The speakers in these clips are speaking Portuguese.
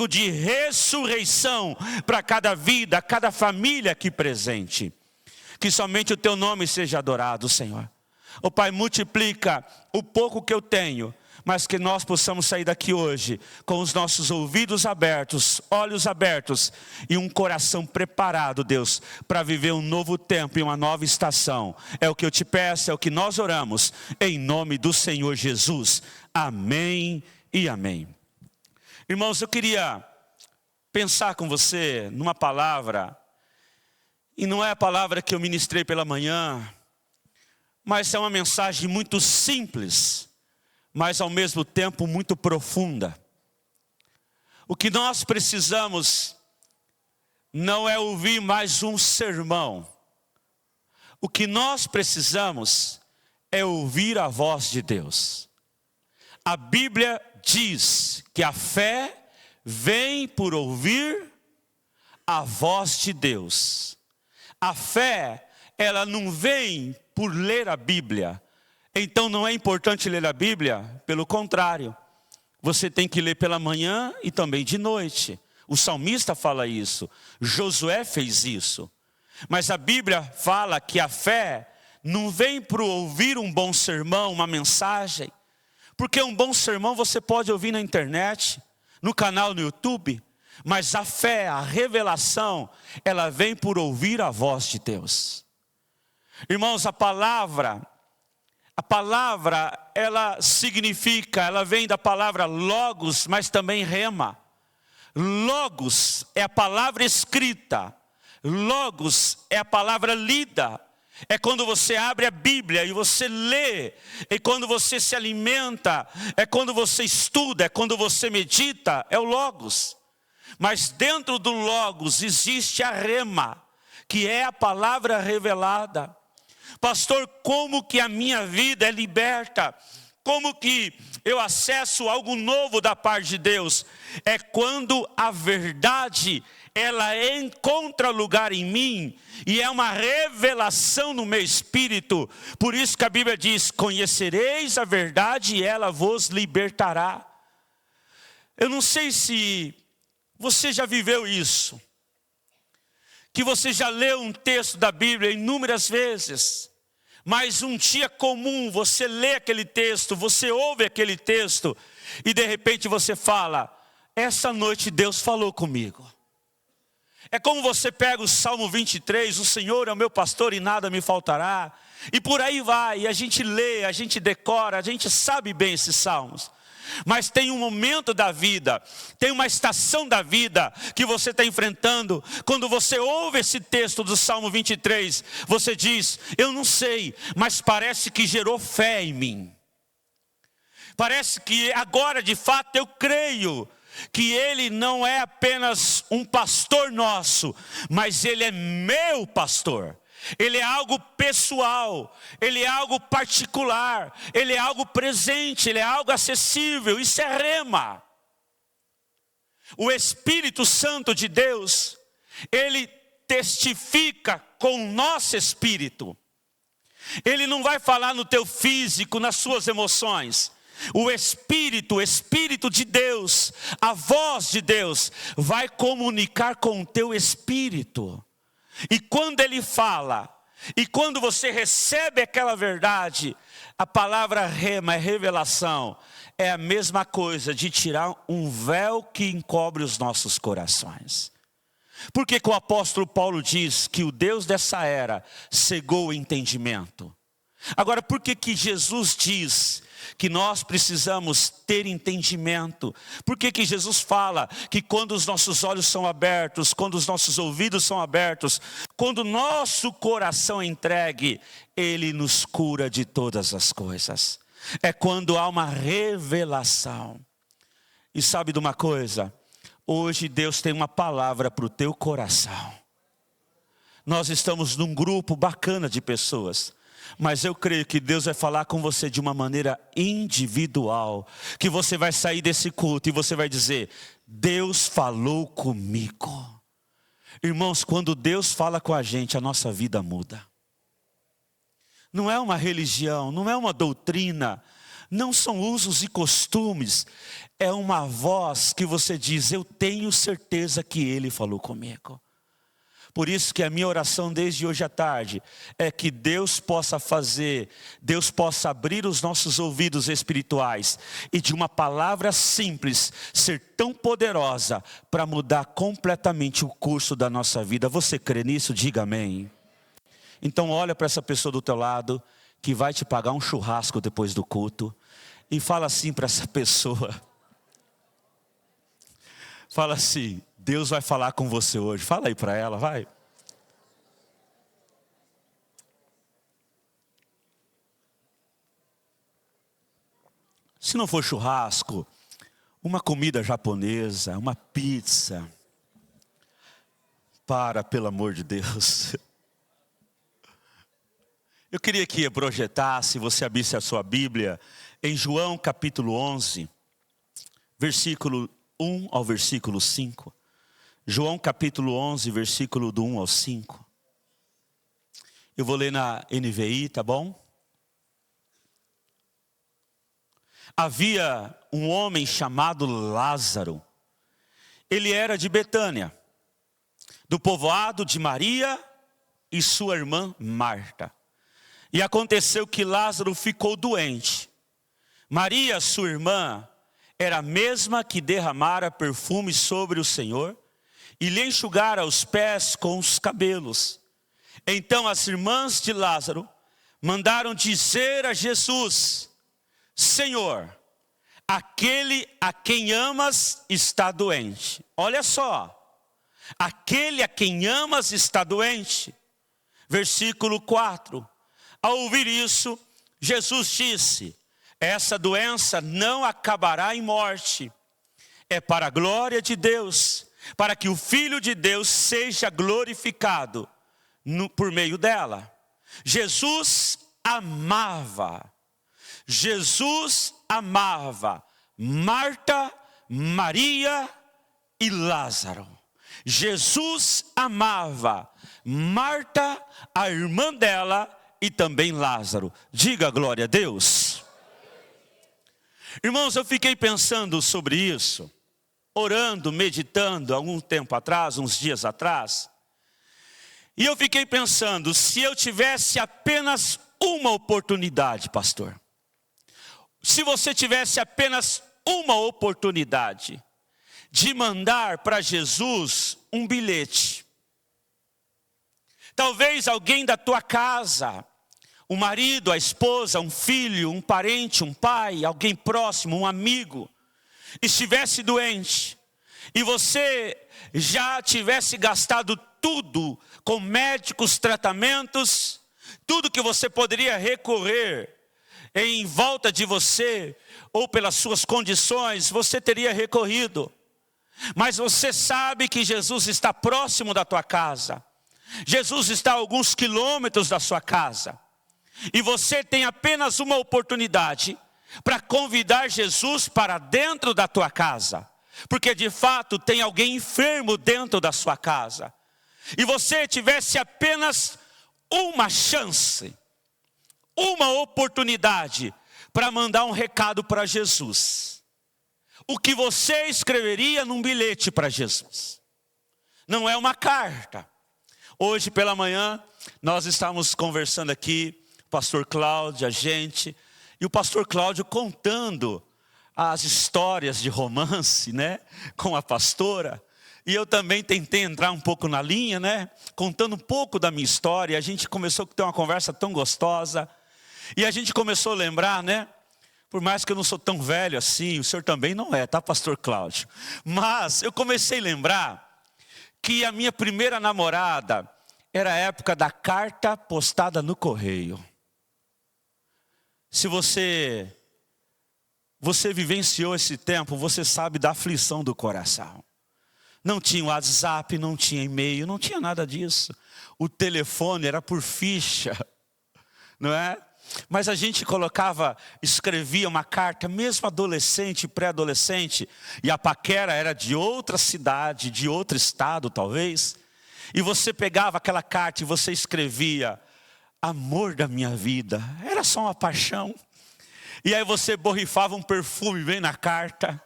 de ressurreição para cada vida, cada família aqui presente. Que somente o teu nome seja adorado, Senhor. Ó Pai, multiplica o pouco que eu tenho, mas que nós possamos sair daqui hoje com os nossos ouvidos abertos, olhos abertos e um coração preparado, Deus, para viver um novo tempo e uma nova estação. É o que eu te peço, é o que nós oramos, em nome do Senhor Jesus. Amém e amém. Irmãos, eu queria pensar com você numa palavra, e não é a palavra que eu ministrei pela manhã, mas é uma mensagem muito simples, mas ao mesmo tempo muito profunda. O que nós precisamos não é ouvir mais um sermão. O que nós precisamos é ouvir a voz de Deus. A Bíblia diz que a fé vem por ouvir a voz de Deus. A fé, ela não vem por ler a Bíblia. Então não é importante ler a Bíblia, pelo contrário. Você tem que ler pela manhã e também de noite. O salmista fala isso, Josué fez isso. Mas a Bíblia fala que a fé não vem por ouvir um bom sermão, uma mensagem. Porque um bom sermão você pode ouvir na internet, no canal no YouTube. Mas a fé, a revelação, ela vem por ouvir a voz de Deus. Irmãos, a palavra, ela significa, ela vem da palavra logos, mas também rema. Logos é a palavra escrita. Logos é a palavra lida. É quando você abre a Bíblia e você lê, é quando você se alimenta, é quando você estuda, é quando você medita, é o Logos. Mas dentro do Logos existe a rema, que é a palavra revelada. Pastor, como que a minha vida é liberta? Como que eu acesso algo novo da parte de Deus? É quando a verdade, ela encontra lugar em mim, e é uma revelação no meu espírito. Por isso que a Bíblia diz, conhecereis a verdade e ela vos libertará. Eu não sei se você já viveu isso, que você já leu um texto da Bíblia inúmeras vezes, mas um dia comum você lê aquele texto, você ouve aquele texto, e de repente você fala, essa noite Deus falou comigo. É como você pega o Salmo 23, o Senhor é o meu pastor e nada me faltará, e por aí vai, e a gente lê, a gente decora, a gente sabe bem esses salmos. Mas tem um momento da vida, tem uma estação da vida que você está enfrentando. Quando você ouve esse texto do Salmo 23, você diz, eu não sei, mas parece que gerou fé em mim. Parece que agora de fato eu creio que Ele não é apenas um pastor nosso, mas Ele é meu pastor. Ele é algo pessoal, Ele é algo particular, Ele é algo presente, Ele é algo acessível. Isso é rema. O Espírito Santo de Deus, Ele testifica com o nosso espírito. Ele não vai falar no teu físico, nas suas emoções. O Espírito de Deus, a voz de Deus, vai comunicar com o teu espírito. E quando Ele fala, e quando você recebe aquela verdade, a palavra rema é revelação, é a mesma coisa de tirar um véu que encobre os nossos corações. Por que que o apóstolo Paulo diz que o Deus dessa era cegou o entendimento? Agora, por que que Jesus diz que nós precisamos ter entendimento? Por que que Jesus fala que quando os nossos olhos são abertos, quando os nossos ouvidos são abertos, quando o nosso coração é entregue, Ele nos cura de todas as coisas? É quando há uma revelação. E sabe de uma coisa? Hoje Deus tem uma palavra para o teu coração. Nós estamos num grupo bacana de pessoas, mas eu creio que Deus vai falar com você de uma maneira individual, que você vai sair desse culto e você vai dizer, Deus falou comigo. Irmãos, quando Deus fala com a gente, a nossa vida muda. Não é uma religião, não é uma doutrina, Não são usos e costumes, é uma voz que você diz, eu tenho certeza que Ele falou comigo. Por isso que a minha oração desde hoje à tarde é que Deus possa abrir os nossos ouvidos espirituais e de uma palavra simples ser tão poderosa para mudar completamente o curso da nossa vida. Você crê nisso? Diga amém. Então olha para essa pessoa do teu lado que vai te pagar um churrasco depois do culto e fala assim para essa pessoa. Fala assim, Deus vai falar com você hoje. Fala aí para ela, vai. Se não for churrasco, uma comida japonesa, uma pizza. Pelo amor de Deus. Eu queria que projetasse, você abrisse a sua Bíblia, em João capítulo 11, versículo 1 ao versículo 5. João capítulo 11, versículo do 1 ao 5. Eu vou ler na NVI, tá bom? Havia um homem chamado Lázaro. Ele era de Betânia, do povoado de Maria e sua irmã Marta. E aconteceu que Lázaro ficou doente. Maria, sua irmã, era a mesma que derramara perfume sobre o Senhor e lhe enxugara os pés com os cabelos. Então as irmãs de Lázaro mandaram dizer a Jesus: Senhor, aquele a quem amas está doente. Olha só, aquele a quem amas está doente. Versículo 4. Ao ouvir isso, Jesus disse: essa doença não acabará em morte. É para a glória de Deus, para que o Filho de Deus seja glorificado por meio dela. Jesus amava Marta, Maria e Lázaro. Jesus amava Marta, a irmã dela, e também Lázaro. Diga glória a Deus. Irmãos, eu fiquei pensando sobre isso, orando, meditando, algum tempo atrás, uns dias atrás. E eu fiquei pensando, se eu tivesse apenas uma oportunidade, pastor. Se você tivesse apenas uma oportunidade de mandar para Jesus um bilhete. Talvez alguém da tua casa, um marido, a esposa, um filho, um parente, um pai, alguém próximo, um amigo, estivesse doente. E você já tivesse gastado tudo com médicos, tratamentos, tudo que você poderia recorrer em volta de você, ou pelas suas condições, você teria recorrido. Mas você sabe que Jesus está próximo da tua casa. Jesus está a alguns quilômetros da sua casa. E você tem apenas uma oportunidade para convidar Jesus para dentro da tua casa. Porque de fato tem alguém enfermo dentro da sua casa. E você tivesse apenas uma chance, uma oportunidade para mandar um recado para Jesus. O que você escreveria num bilhete para Jesus? Não é uma carta. Hoje pela manhã nós estávamos conversando aqui, o pastor Cláudio, a gente, e o pastor Cláudio contando as histórias de romance, né, com a pastora. E eu também tentei entrar um pouco na linha, né, contando um pouco da minha história. A gente começou a ter uma conversa tão gostosa. E a gente começou a lembrar, né, por mais que eu não sou tão velho assim, o senhor também não é, tá, pastor Cláudio? Mas eu comecei a lembrar que a minha primeira namorada era a época da carta postada no correio. Se você vivenciou esse tempo, você sabe da aflição do coração. Não tinha WhatsApp, não tinha e-mail, não tinha nada disso. O telefone era por ficha, não é? Mas a gente escrevia uma carta, mesmo adolescente, pré-adolescente, e a paquera era de outra cidade, de outro estado talvez, e você pegava aquela carta e você escrevia: amor da minha vida. Era só uma paixão. E aí você borrifava um perfume bem na carta.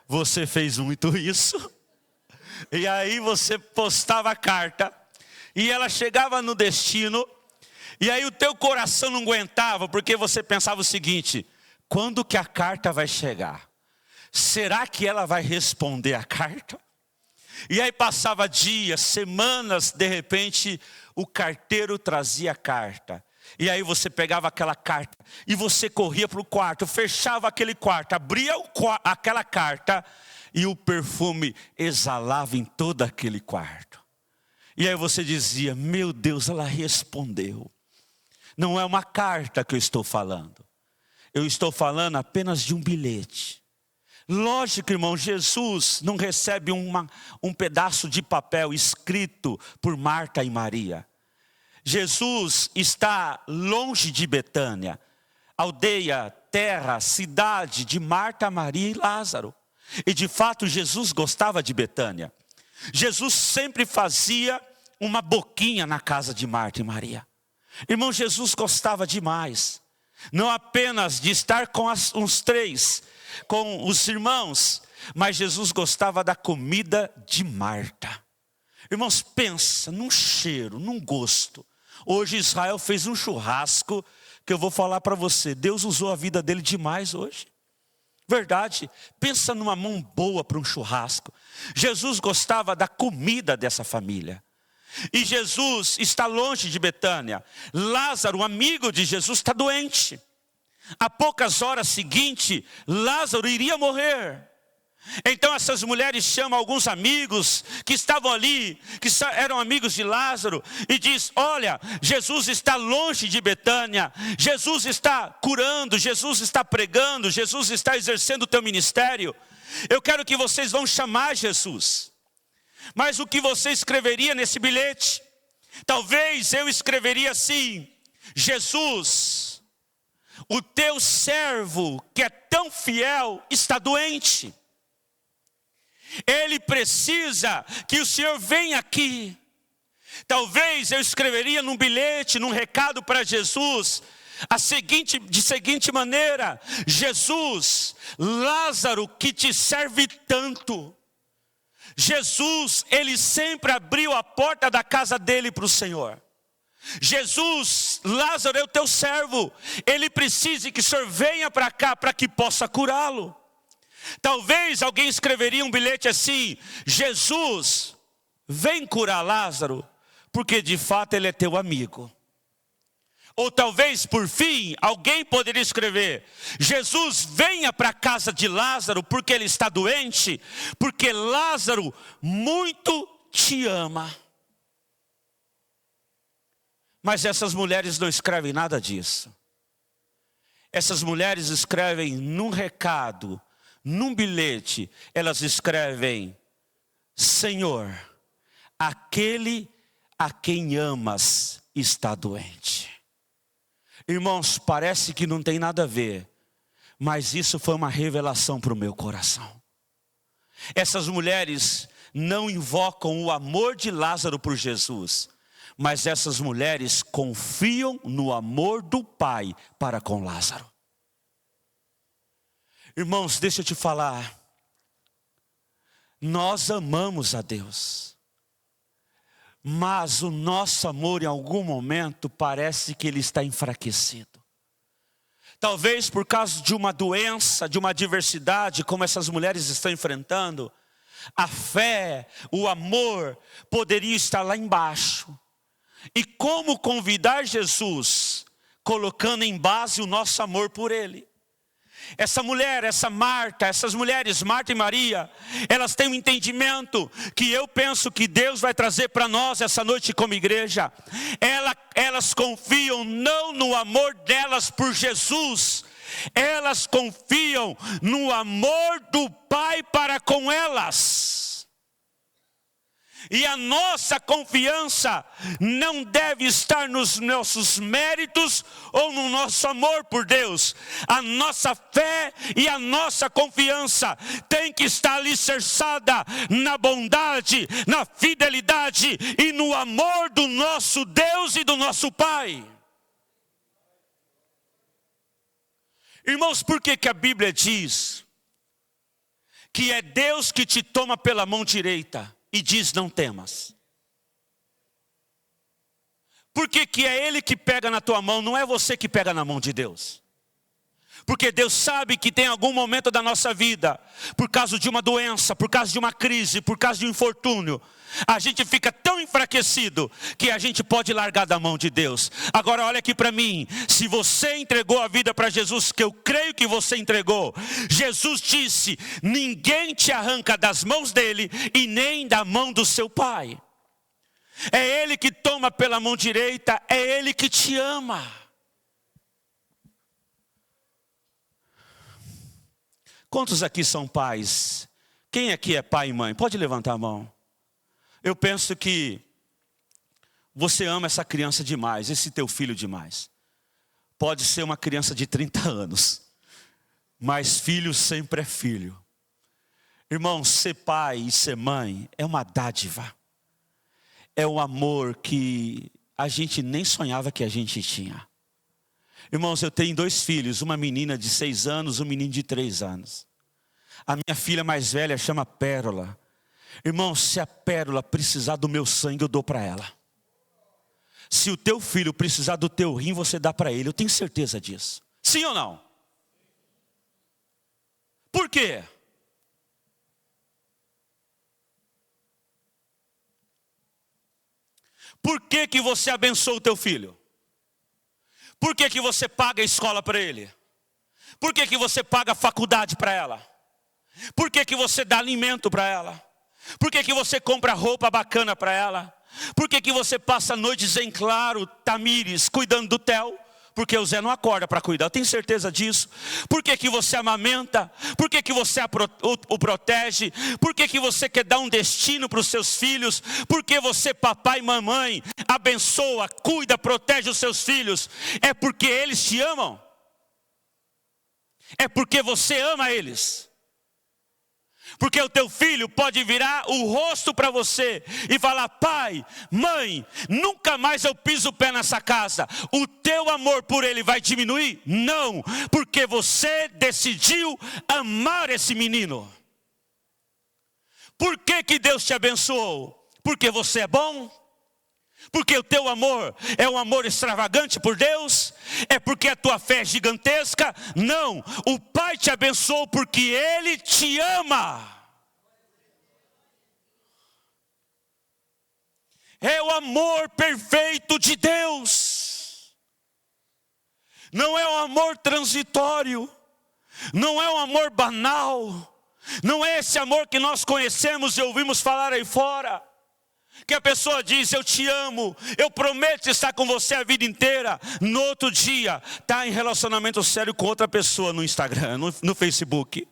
Você fez muito isso. E aí você postava a carta. E ela chegava no destino. E aí o teu coração não aguentava, porque você pensava o seguinte: quando que a carta vai chegar? Será que ela vai responder a carta? E aí passava dias, semanas, de repente o carteiro trazia a carta. E aí você pegava aquela carta e você corria para o quarto, fechava aquele quarto, abria aquela carta e o perfume exalava em todo aquele quarto. E aí você dizia: meu Deus, ela respondeu. Não é uma carta que eu estou falando. Eu estou falando apenas de um bilhete. Lógico, irmão, Jesus não recebe um pedaço de papel escrito por Marta e Maria. Jesus está longe de Betânia, aldeia, terra, cidade de Marta, Maria e Lázaro. E de fato Jesus gostava de Betânia. Jesus sempre fazia uma boquinha na casa de Marta e Maria. Irmão, Jesus gostava demais, não apenas de estar com os três, com os irmãos, mas Jesus gostava da comida de Marta. Irmãos, pensa num cheiro, num gosto. Hoje Israel fez um churrasco, que eu vou falar para você, Deus usou a vida dele demais hoje. Verdade, pensa numa mão boa para um churrasco. Jesus gostava da comida dessa família. E Jesus está longe de Betânia. Lázaro, um amigo de Jesus, está doente. A poucas horas seguintes, Lázaro iria morrer. Então essas mulheres chamam alguns amigos que estavam ali, que eram amigos de Lázaro, e diz: olha, Jesus está longe de Betânia, Jesus está curando, Jesus está pregando, Jesus está exercendo o teu ministério. Eu quero que vocês vão chamar Jesus. Mas o que você escreveria nesse bilhete? Talvez eu escreveria assim: Jesus, o teu servo que é tão fiel está doente. Ele precisa que o Senhor venha aqui. Talvez eu escreveria num bilhete, num recado para Jesus, de seguinte maneira: Jesus, Lázaro que te serve tanto. Jesus, ele sempre abriu a porta da casa dele para o Senhor. Jesus, Lázaro é o teu servo, ele precisa que o Senhor venha para cá para que possa curá-lo. Talvez alguém escreveria um bilhete assim: Jesus, vem curar Lázaro, porque de fato ele é teu amigo. Ou talvez, por fim, alguém poderia escrever: Jesus, venha para a casa de Lázaro, porque ele está doente, porque Lázaro muito te ama. Mas essas mulheres não escrevem nada disso. Essas mulheres escrevem num recado, num bilhete, elas escrevem: Senhor, aquele a quem amas está doente. Irmãos, parece que não tem nada a ver, mas isso foi uma revelação para o meu coração. Essas mulheres não invocam o amor de Lázaro por Jesus, mas essas mulheres confiam no amor do Pai para com Lázaro. Irmãos, deixa eu te falar, nós amamos a Deus, mas o nosso amor em algum momento parece que ele está enfraquecido. Talvez por causa de uma doença, de uma adversidade, como essas mulheres estão enfrentando, a fé, o amor poderia estar lá embaixo. E como convidar Jesus, colocando em base o nosso amor por ele? Essa mulher, essas mulheres, Marta e Maria, elas têm um entendimento que eu penso que Deus vai trazer para nós essa noite como igreja. Elas confiam não no amor delas por Jesus, elas confiam no amor do Pai para com elas. E a nossa confiança não deve estar nos nossos méritos ou no nosso amor por Deus. A nossa fé e a nossa confiança tem que estar alicerçada na bondade, na fidelidade e no amor do nosso Deus e do nosso Pai. Irmãos, por que a Bíblia diz que é Deus que te toma pela mão direita e diz não temas? Por que é Ele que pega na tua mão, não é você que pega na mão de Deus? Porque Deus sabe que tem algum momento da nossa vida, por causa de uma doença, por causa de uma crise, por causa de um infortúnio, a gente fica tão enfraquecido que a gente pode largar da mão de Deus. Agora olha aqui para mim, se você entregou a vida para Jesus, que eu creio que você entregou, Jesus disse, ninguém te arranca das mãos dele e nem da mão do seu Pai. É Ele que toma pela mão direita, é Ele que te ama. Quantos aqui são pais? Quem aqui é pai e mãe? Pode levantar a mão. Eu penso que você ama essa criança demais, esse teu filho demais. Pode ser uma criança de 30 anos, mas filho sempre é filho. Irmão, ser pai e ser mãe é uma dádiva. É um amor que a gente nem sonhava que a gente tinha. Irmãos, eu tenho 2 filhos, uma menina de 6 anos, um menino de 3 anos. A minha filha mais velha chama Pérola. Irmãos, se a Pérola precisar do meu sangue, eu dou para ela. Se o teu filho precisar do teu rim, você dá para ele, eu tenho certeza disso. Sim ou não? Por quê? Por que você abençoa o teu filho? Por que você paga a escola para ele? Por que você paga a faculdade para ela? Por que você dá alimento para ela? Por que você compra roupa bacana para ela? Por que você passa noites em claro, Tamires, cuidando do Theo? Porque o Zé não acorda para cuidar, eu tenho certeza disso. Por que você amamenta? Por que você o protege? Por que você quer dar um destino para os seus filhos? Por que você, papai e mamãe, abençoa, cuida, protege os seus filhos? É porque eles te amam? É porque você ama eles? Porque o teu filho pode virar o rosto para você e falar, pai, mãe, nunca mais eu piso o pé nessa casa. O teu amor por ele vai diminuir? Não, porque você decidiu amar esse menino. Por que Deus te abençoou? Porque você é bom? Porque o teu amor é um amor extravagante por Deus? É porque a tua fé é gigantesca? Não, o Pai te abençoou porque Ele te ama. É o amor perfeito de Deus. Não é um amor transitório, não é um amor banal, não é esse amor que nós conhecemos e ouvimos falar aí fora. Que a pessoa diz, eu te amo, eu prometo estar com você a vida inteira. No outro dia, está em relacionamento sério com outra pessoa no Instagram, no Facebook.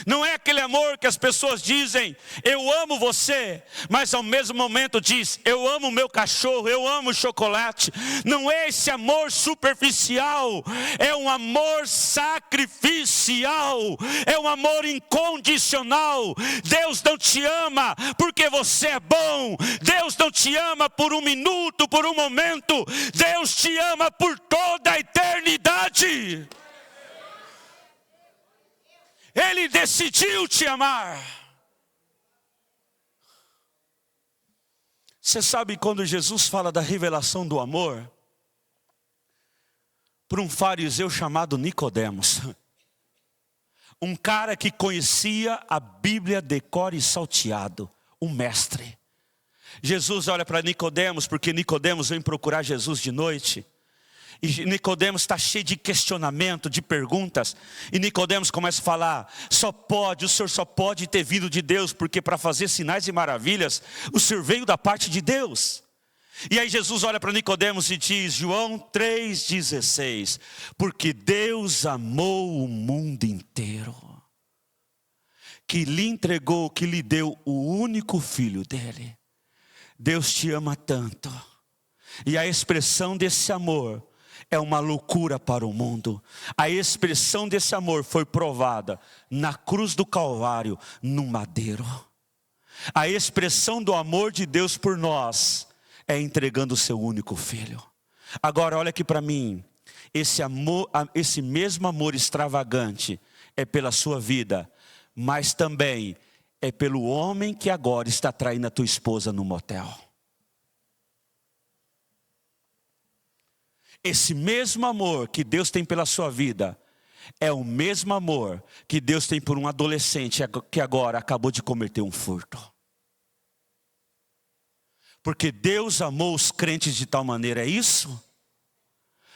Não é aquele amor que as pessoas dizem, eu amo você, mas ao mesmo momento diz, eu amo o meu cachorro, eu amo o chocolate. Não é esse amor superficial, é um amor sacrificial, é um amor incondicional. Deus não te ama porque você é bom, Deus não te ama por um minuto, por um momento, Deus te ama por toda a eternidade. Ele decidiu te amar. Você sabe quando Jesus fala da revelação do amor? Por um fariseu chamado Nicodemos. Um cara que conhecia a Bíblia de cor e salteado. Um mestre. Jesus olha para Nicodemos, porque Nicodemos vem procurar Jesus de noite. E Nicodemos está cheio de questionamento, de perguntas. E Nicodemos começa a falar, o Senhor só pode ter vindo de Deus, porque para fazer sinais e maravilhas, o Senhor veio da parte de Deus. E aí Jesus olha para Nicodemos e diz, João 3,16, porque Deus amou o mundo inteiro, que lhe entregou, que lhe deu o único filho dele. Deus te ama tanto. E a expressão desse amor é uma loucura para o mundo. A expressão desse amor foi provada na cruz do Calvário, no madeiro. A expressão do amor de Deus por nós é entregando o seu único filho. Agora olha aqui para mim. esse mesmo amor extravagante é pela sua vida, mas também é pelo homem que agora está traindo a tua esposa no motel. Esse mesmo amor que Deus tem pela sua vida é o mesmo amor que Deus tem por um adolescente que agora acabou de cometer um furto. Porque Deus amou os crentes de tal maneira, é isso?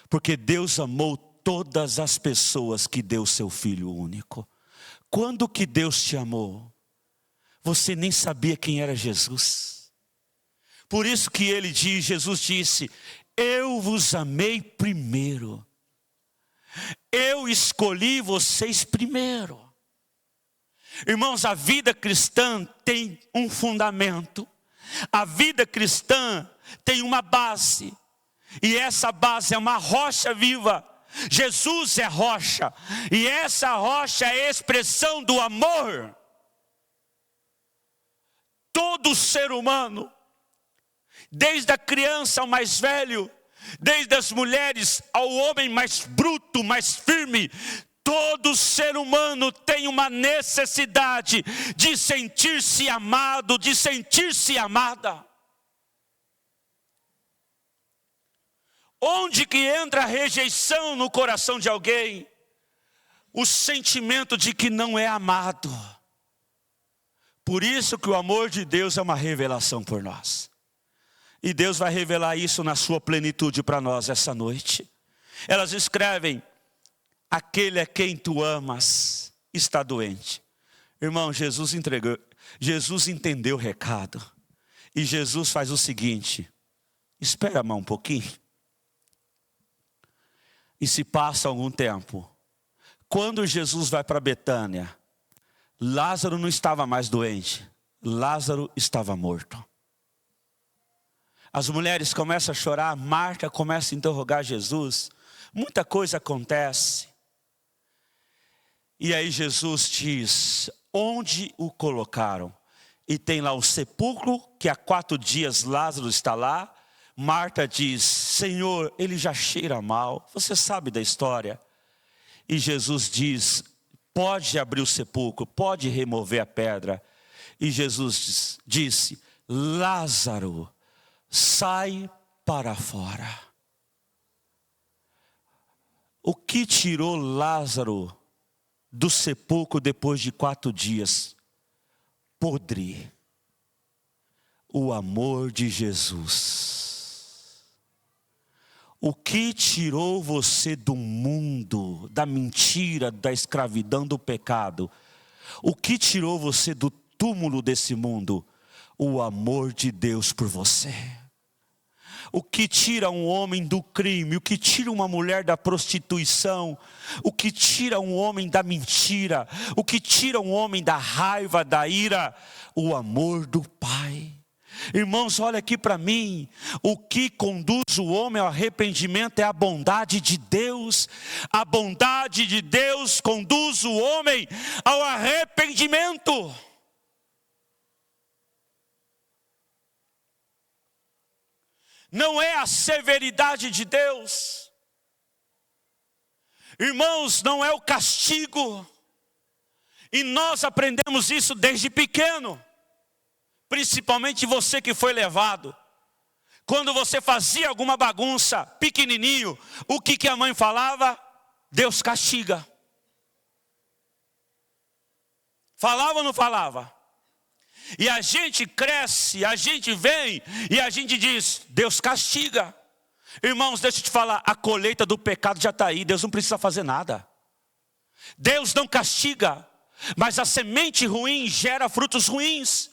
Porque Deus amou todas as pessoas que deu seu Filho único. Quando que Deus te amou? Você nem sabia quem era Jesus. Por isso que Jesus disse: eu vos amei primeiro. Eu escolhi vocês primeiro. Irmãos, a vida cristã tem um fundamento. A vida cristã tem uma base. E essa base é uma rocha viva. Jesus é rocha. E essa rocha é a expressão do amor. Todo ser humano, desde a criança ao mais velho, desde as mulheres ao homem mais bruto, mais firme, todo ser humano tem uma necessidade de sentir-se amado, de sentir-se amada. Onde que entra a rejeição no coração de alguém? O sentimento de que não é amado. Por isso que o amor de Deus é uma revelação por nós. E Deus vai revelar isso na sua plenitude para nós essa noite. Elas escrevem: aquele a quem tu amas está doente. Irmão, Jesus entendeu o recado. E Jesus faz o seguinte: espera mais um pouquinho. E se passa algum tempo. Quando Jesus vai para Betânia, Lázaro não estava mais doente. Lázaro estava morto. As mulheres começam a chorar, Marta começa a interrogar Jesus. Muita coisa acontece. E aí Jesus diz: onde o colocaram? E tem lá o sepulcro, que há 4 dias Lázaro está lá. Marta diz: Senhor, ele já cheira mal. Você sabe da história. E Jesus diz: pode abrir o sepulcro, pode remover a pedra. E Jesus disse: Lázaro, sai para fora. O que tirou Lázaro do sepulcro depois de 4 dias? Podre. O amor de Jesus. O que tirou você do mundo, da mentira, da escravidão, do pecado? O que tirou você do túmulo desse mundo? O amor de Deus por você. O que tira um homem do crime, o que tira uma mulher da prostituição, o que tira um homem da mentira, o que tira um homem da raiva, da ira? O amor do Pai. Irmãos, olha aqui para mim. O que conduz o homem ao arrependimento é a bondade de Deus. A bondade de Deus conduz o homem ao arrependimento. Não é a severidade de Deus. Irmãos, não é o castigo. E nós aprendemos isso desde pequeno. Principalmente você que foi levado. Quando você fazia alguma bagunça, pequenininho, o que a mãe falava? Deus castiga. Falava ou não falava? E a gente cresce, a gente vem e a gente diz: Deus castiga. Irmãos, deixa eu te falar, a colheita do pecado já está aí. Deus não precisa fazer nada. Deus não castiga, mas a semente ruim gera frutos ruins.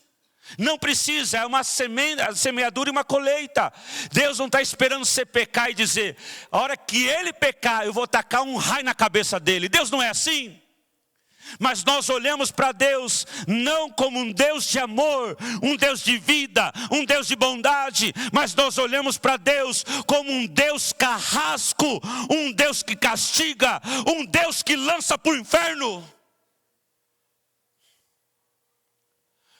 Não precisa, é uma semeadura e uma colheita. Deus não está esperando você pecar e dizer: a hora que ele pecar, eu vou tacar um raio na cabeça dele. Deus não é assim. Mas nós olhamos para Deus não como um Deus de amor, um Deus de vida, um Deus de bondade, mas nós olhamos para Deus como um Deus carrasco, um Deus que castiga, um Deus que lança para o inferno.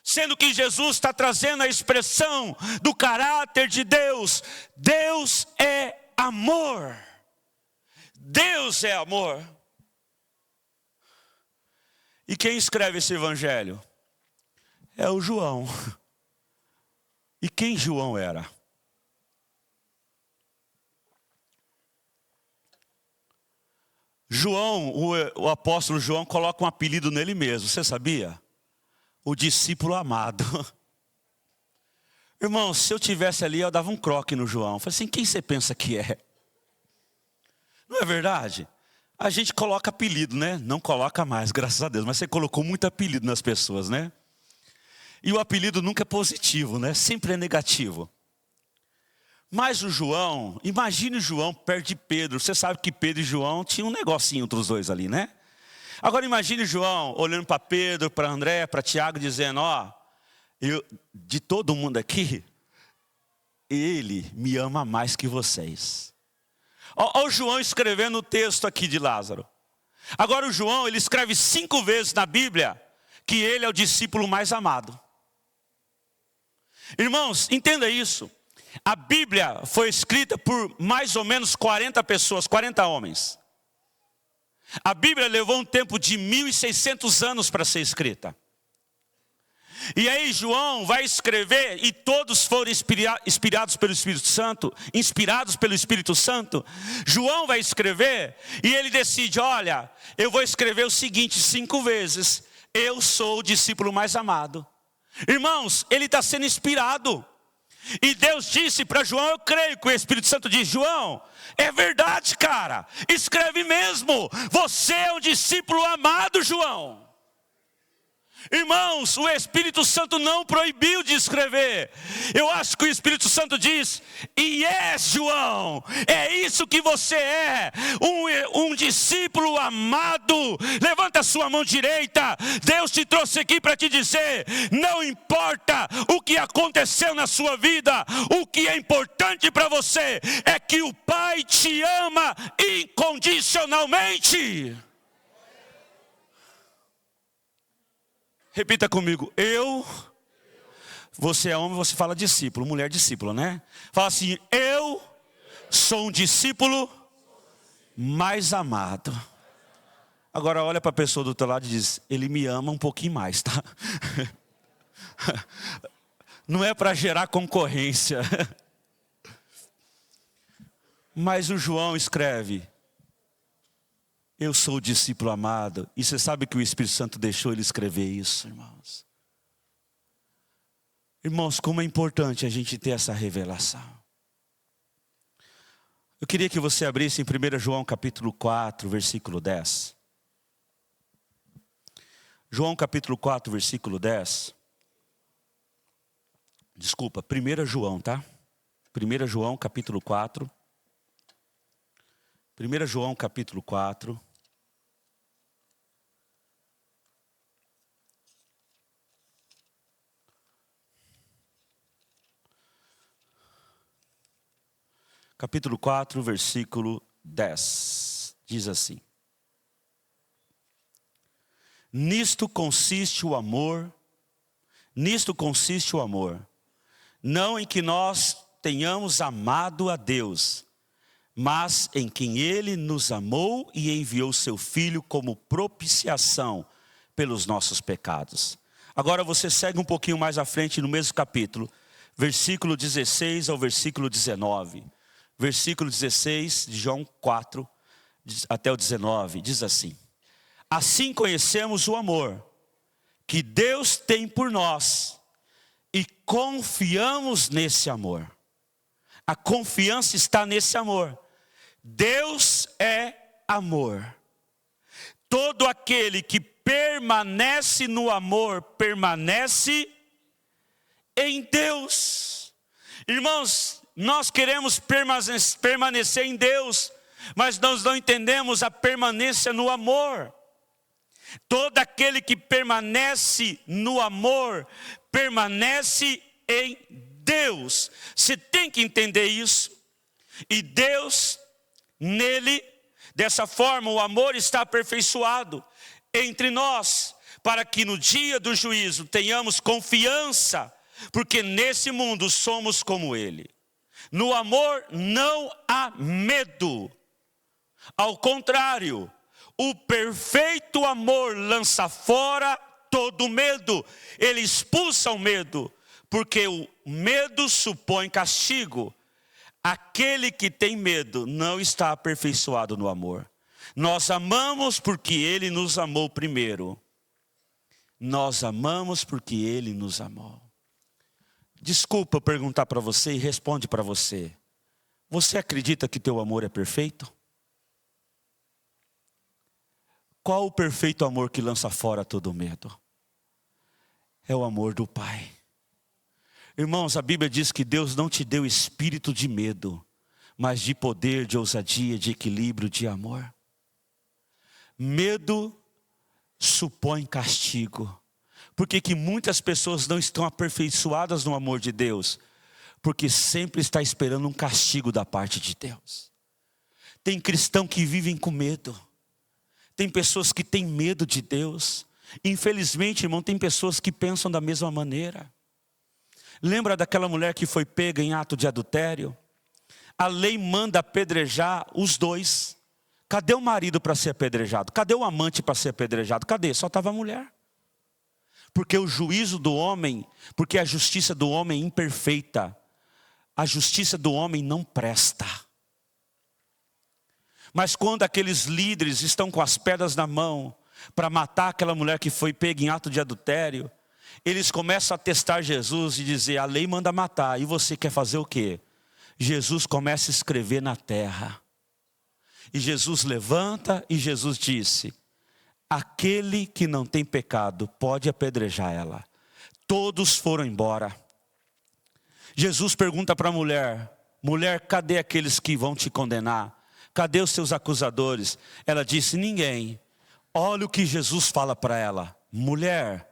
Sendo que Jesus está trazendo a expressão do caráter de Deus. Deus é amor. Deus é amor. E quem escreve esse evangelho? É o João. E quem João era? João, o apóstolo João coloca um apelido nele mesmo, você sabia? O discípulo amado. Irmão, se eu tivesse ali, eu dava um croque no João. Eu falei assim, quem você pensa que é? Não é verdade? A gente coloca apelido, né? Não coloca mais, graças a Deus. Mas você colocou muito apelido nas pessoas, né? E o apelido nunca é positivo, né? Sempre é negativo. Mas o João, imagine o João perto de Pedro. Você sabe que Pedro e João tinham um negocinho entre os dois ali, né? Agora imagine o João olhando para Pedro, para André, para Tiago, dizendo, ó, de todo mundo aqui, ele me ama mais que vocês. Ó o João escrevendo o texto aqui de Lázaro. Agora o João, ele escreve 5 vezes na Bíblia que ele é o discípulo mais amado. Irmãos, entenda isso. A Bíblia foi escrita por mais ou menos 40 pessoas, 40 homens. A Bíblia levou um tempo de 1.600 anos para ser escrita. E aí João vai escrever, e todos foram inspirados pelo Espírito Santo, João vai escrever, e ele decide, olha, eu vou escrever o seguinte 5 vezes, eu sou o discípulo mais amado. Irmãos, ele está sendo inspirado. E Deus disse para João, eu creio que o Espírito Santo diz, João, é verdade, cara, escreve mesmo, você é um discípulo amado, João. Irmãos, o Espírito Santo não proibiu de escrever. Eu acho que o Espírito Santo diz, yes, João, é isso que você é, um discípulo amado. Levanta a sua mão direita. Deus te trouxe aqui para te dizer, não importa o que aconteceu na sua vida, o que é importante para você é que o Pai te ama incondicionalmente. Repita comigo, você é homem, você fala discípulo, mulher discípulo, né? Fala assim, eu sou um discípulo mais amado. Agora olha para a pessoa do teu lado e diz, ele me ama um pouquinho mais, tá? Não é para gerar concorrência. Mas o João escreve, eu sou o discípulo amado. E você sabe que o Espírito Santo deixou ele escrever isso, irmãos. Irmãos, como é importante a gente ter essa revelação. Eu queria que você abrisse em 1 João capítulo 4, versículo 10. João capítulo 4, versículo 10. Desculpa, 1 João, tá? 1 João capítulo 4. 1 João capítulo 4. Capítulo 4, versículo 10. Diz assim. Nisto consiste o amor. Não em que nós tenhamos amado a Deus, mas em quem Ele nos amou e enviou seu Filho como propiciação pelos nossos pecados. Agora você segue um pouquinho mais à frente no mesmo capítulo, versículo 16 ao versículo 19. Versículo 16 de João 4 até o 19, diz assim. Assim conhecemos o amor que Deus tem por nós e confiamos nesse amor. A confiança está nesse amor. Deus é amor. Todo aquele que permanece no amor, permanece em Deus. Irmãos, nós queremos permanecer em Deus, mas nós não entendemos a permanência no amor. Todo aquele que permanece no amor, permanece em Deus. Você tem que entender isso. E Deus, nele, dessa forma o amor está aperfeiçoado entre nós, para que no dia do juízo tenhamos confiança, porque nesse mundo somos como Ele. No amor não há medo. Ao contrário, o perfeito amor lança fora todo medo. Ele expulsa o medo, porque o medo supõe castigo. Aquele que tem medo não está aperfeiçoado no amor. Nós amamos porque Ele nos amou primeiro. Nós amamos porque Ele nos amou. Desculpa eu perguntar para você e responde para você. Você acredita que teu amor é perfeito? Qual o perfeito amor que lança fora todo medo? É o amor do Pai. Irmãos, a Bíblia diz que Deus não te deu espírito de medo, mas de poder, de ousadia, de equilíbrio, de amor. Medo supõe castigo. Por que muitas pessoas não estão aperfeiçoadas no amor de Deus? Porque sempre está esperando um castigo da parte de Deus. Tem cristão que vivem com medo. Tem pessoas que têm medo de Deus. Infelizmente, irmão, tem pessoas que pensam da mesma maneira. Lembra daquela mulher que foi pega em ato de adultério? A lei manda apedrejar os dois. Cadê o marido para ser apedrejado? Cadê o amante para ser apedrejado? Cadê? Só estava a mulher. Porque o juízo do homem, porque a justiça do homem é imperfeita. A justiça do homem não presta. Mas quando aqueles líderes estão com as pedras na mão para matar aquela mulher que foi pega em ato de adultério, eles começam a testar Jesus e dizer, a lei manda matar, e você quer fazer o quê? Jesus começa a escrever na terra. E Jesus levanta e Jesus disse, aquele que não tem pecado pode apedrejar ela. Todos foram embora. Jesus pergunta para a mulher, mulher, cadê aqueles que vão te condenar? Cadê os seus acusadores? Ela disse, ninguém. Olha o que Jesus fala para ela, mulher,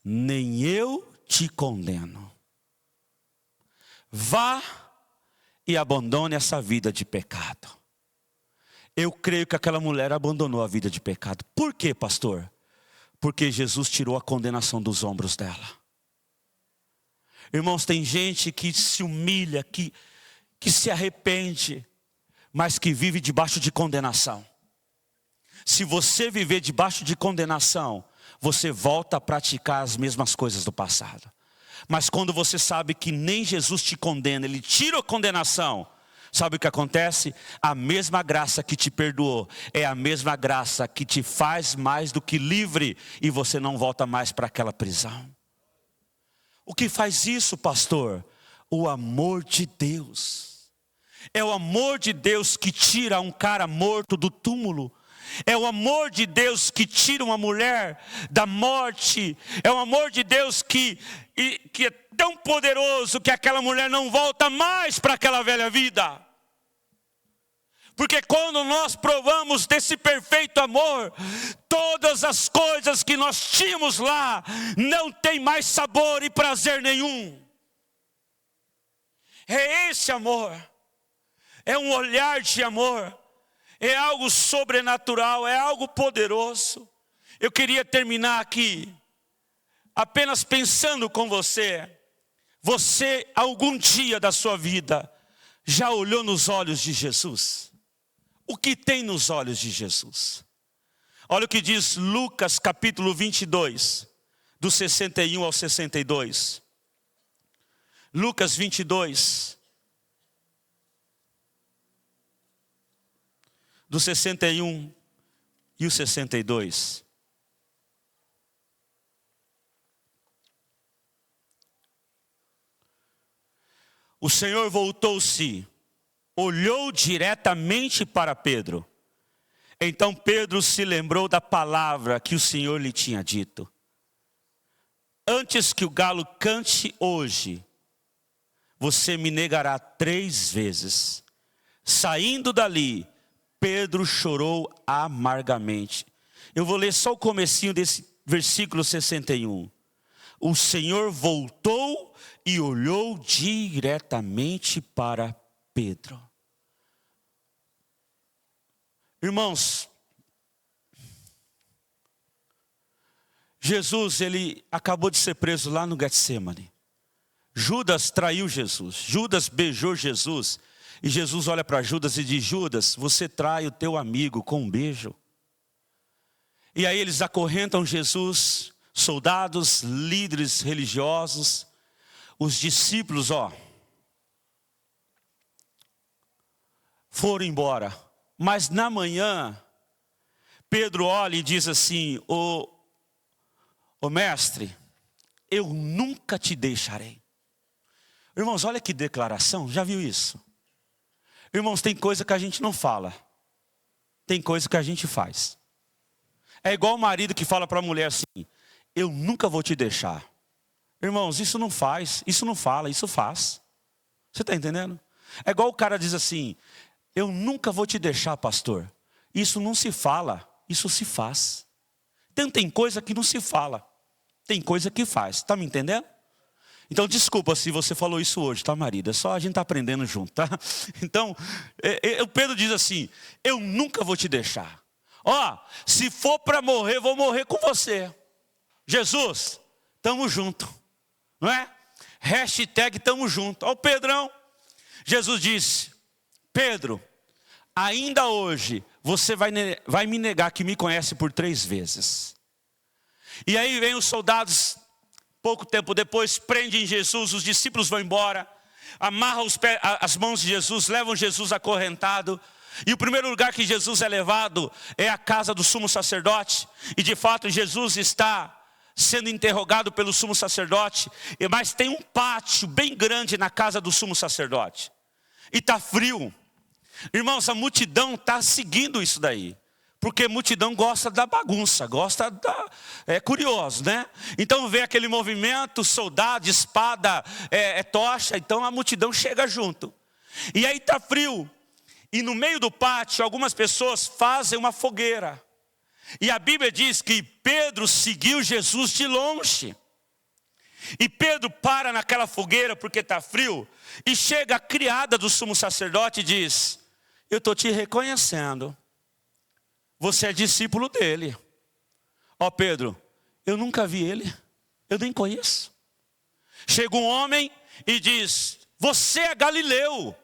nem eu te condeno. Vá e abandone essa vida de pecado. Eu creio que aquela mulher abandonou a vida de pecado. Por quê, pastor? Porque Jesus tirou a condenação dos ombros dela. Irmãos, tem gente que se humilha, que se arrepende, mas que vive debaixo de condenação. Se você viver debaixo de condenação, você volta a praticar as mesmas coisas do passado. Mas quando você sabe que nem Jesus te condena, Ele tira a condenação, sabe o que acontece? A mesma graça que te perdoou, é a mesma graça que te faz mais do que livre, e você não volta mais para aquela prisão. O que faz isso, pastor? O amor de Deus. É o amor de Deus que tira um cara morto do túmulo. É o amor de Deus que tira uma mulher da morte. É o amor de Deus que é tão poderoso que aquela mulher não volta mais para aquela velha vida. Porque quando nós provamos desse perfeito amor, todas as coisas que nós tínhamos lá não tem mais sabor e prazer nenhum. É esse amor. É um olhar de amor. É algo sobrenatural, é algo poderoso. Eu queria terminar aqui, apenas pensando com você. Você, algum dia da sua vida, já olhou nos olhos de Jesus? O que tem nos olhos de Jesus? Olha o que diz Lucas capítulo 22, do 61 ao 62. Lucas 22. Do 61 e o 62. O Senhor voltou-se, olhou diretamente para Pedro. Então Pedro se lembrou da palavra que o Senhor lhe tinha dito. Antes que o galo cante hoje, você me negará 3 vezes. Saindo dali, Pedro chorou amargamente. Eu vou ler só o comecinho desse versículo 61. O Senhor voltou e olhou diretamente para Pedro. Irmãos, Jesus, ele acabou de ser preso lá no Getsemane. Judas traiu Jesus, Judas beijou Jesus. E Jesus olha para Judas e diz: Judas, você trai o teu amigo com um beijo. E aí eles acorrentam Jesus, soldados, líderes religiosos, os discípulos, foram embora. Mas na manhã, Pedro olha e diz assim: ô mestre, eu nunca te deixarei. Irmãos, olha que declaração, já viu isso? Irmãos, tem coisa que a gente não fala, tem coisa que a gente faz. É igual o marido que fala para a mulher assim: eu nunca vou te deixar. Irmãos, isso não faz, isso não fala, isso faz. Você está entendendo? É igual o cara diz assim: eu nunca vou te deixar, pastor. Isso não se fala, isso se faz. Então tem coisa que não se fala, tem coisa que faz. Está me entendendo? Então desculpa se você falou isso hoje, tá, marido? É só a gente tá aprendendo junto, tá? Então, o Pedro diz assim: eu nunca vou te deixar. Se for para morrer, vou morrer com você. Jesus, tamo junto, não é? Hashtag tamo junto. Ó o Pedrão. Jesus disse: Pedro, ainda hoje você vai me negar que me conhece por 3 vezes. E aí vem os soldados, pouco tempo depois, prendem Jesus, os discípulos vão embora, amarram as mãos de Jesus, levam Jesus acorrentado. E o primeiro lugar que Jesus é levado é a casa do sumo sacerdote. E de fato Jesus está sendo interrogado pelo sumo sacerdote. Mas tem um pátio bem grande na casa do sumo sacerdote. E está frio. Irmãos, a multidão está seguindo isso daí. Porque a multidão gosta da bagunça, é curioso, né? Então vê aquele movimento, soldado, espada, tocha, então a multidão chega junto. E aí está frio. E no meio do pátio, algumas pessoas fazem uma fogueira. E a Bíblia diz que Pedro seguiu Jesus de longe. E Pedro para naquela fogueira porque está frio. E chega a criada do sumo sacerdote e diz: eu estou te reconhecendo. Você é discípulo dele. Pedro, eu nunca vi ele. Eu nem conheço. Chega um homem e diz: você é Galileu.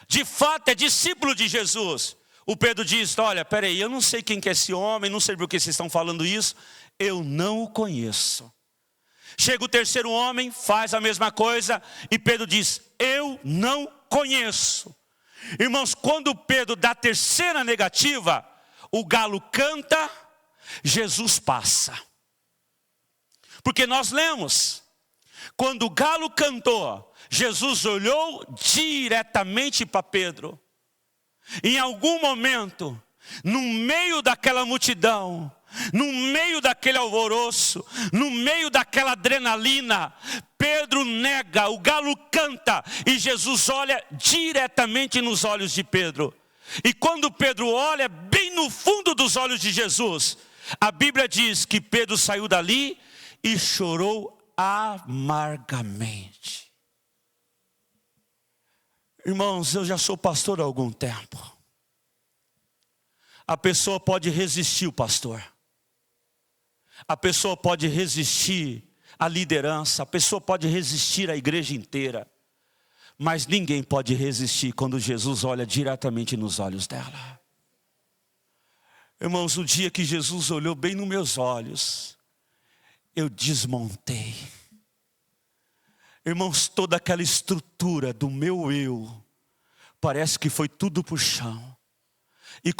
De fato é discípulo de Jesus. O Pedro diz: olha, peraí, eu não sei quem que é esse homem, não sei por que vocês estão falando isso. Eu não o conheço. Chega o terceiro homem, faz a mesma coisa. E Pedro diz: eu não conheço. Irmãos, quando Pedro dá a terceira negativa, o galo canta, Jesus passa. Porque nós lemos, quando o galo cantou, Jesus olhou diretamente para Pedro. Em algum momento, no meio daquela multidão, no meio daquele alvoroço, no meio daquela adrenalina, Pedro nega, o galo canta, e Jesus olha diretamente nos olhos de Pedro. E quando Pedro olha bem no fundo dos olhos de Jesus, a Bíblia diz que Pedro saiu dali e chorou amargamente. Irmãos, eu já sou pastor há algum tempo. A pessoa pode resistir o pastor. A pessoa pode resistir a liderança. A pessoa pode resistir a igreja inteira. Mas ninguém pode resistir quando Jesus olha diretamente nos olhos dela. Irmãos, o dia que Jesus olhou bem nos meus olhos, eu desmontei. Irmãos, toda aquela estrutura do meu eu, parece que foi tudo para o chão. E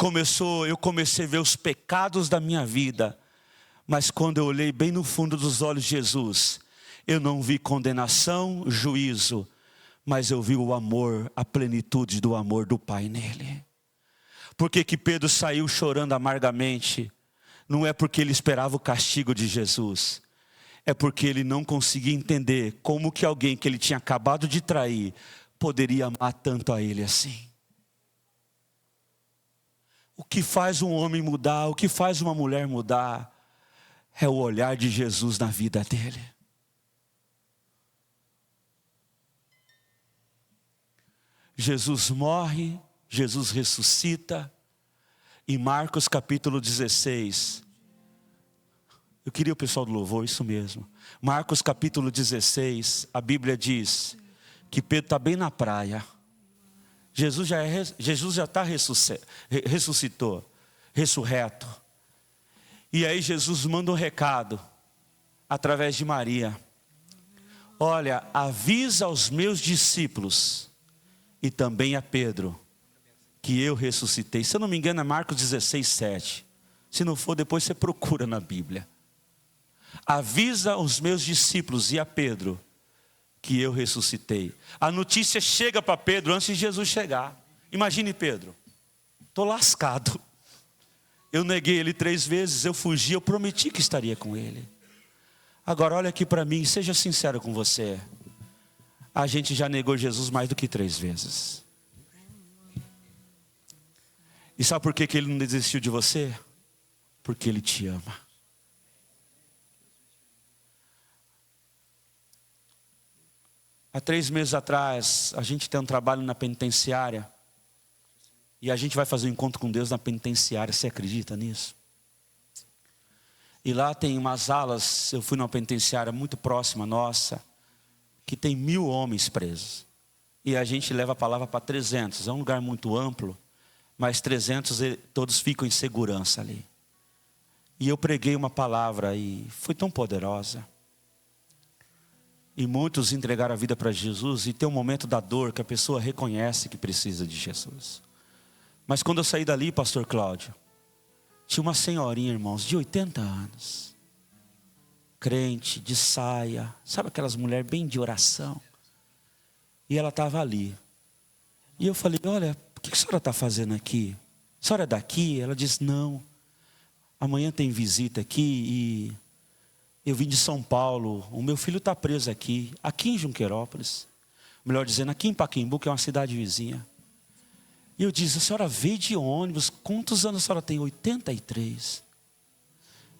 eu comecei a ver os pecados da minha vida. Mas quando eu olhei bem no fundo dos olhos de Jesus, eu não vi condenação, juízo, mas eu vi o amor, a plenitude do amor do Pai nele. Por que Pedro saiu chorando amargamente? Não é porque ele esperava o castigo de Jesus. É porque ele não conseguia entender como que alguém que ele tinha acabado de trair poderia amar tanto a ele assim. O que faz um homem mudar, o que faz uma mulher mudar, é o olhar de Jesus na vida dele. Jesus morre, Jesus ressuscita. Em Marcos capítulo 16. Eu queria o pessoal do louvor, isso mesmo. Marcos capítulo 16, a Bíblia diz que Pedro está bem na praia. Jesus já está ressurreto. E aí Jesus manda um recado através de Maria. Olha, avisa aos meus discípulos e também a Pedro que eu ressuscitei. Se eu não me engano é Marcos 16, 7. Se não for, depois você procura na Bíblia. Avisa aos meus discípulos e a Pedro que eu ressuscitei. A notícia chega para Pedro antes de Jesus chegar. Imagine Pedro: estou lascado. Eu neguei ele 3 vezes, eu fugi, eu prometi que estaria com ele. Agora olha aqui para mim, seja sincero com você. A gente já negou Jesus mais do que 3 vezes. E sabe por que ele não desistiu de você? Porque ele te ama. Há 3 meses atrás, a gente tem um trabalho na penitenciária. E a gente vai fazer um encontro com Deus na penitenciária. Você acredita nisso? E lá tem umas alas. Eu fui numa penitenciária muito próxima nossa, que tem 1000 homens presos. E a gente leva a palavra para 300. É um lugar muito amplo, mas 300 todos ficam em segurança ali. E eu preguei uma palavra e foi tão poderosa. E muitos entregaram a vida para Jesus. E tem um momento da dor que a pessoa reconhece que precisa de Jesus. Mas quando eu saí dali, pastor Cláudio, tinha uma senhorinha, irmãos, de 80 anos. Crente, de saia. Sabe aquelas mulheres bem de oração? E ela estava ali. E eu falei: olha, o que a senhora está fazendo aqui? A senhora é daqui? Ela disse: não. Amanhã tem visita aqui e eu vim de São Paulo. O meu filho está preso aqui em Junqueirópolis. Melhor dizendo, aqui em Pacaembu, que é uma cidade vizinha. E eu disse: a senhora veio de ônibus, quantos anos a senhora tem? 83.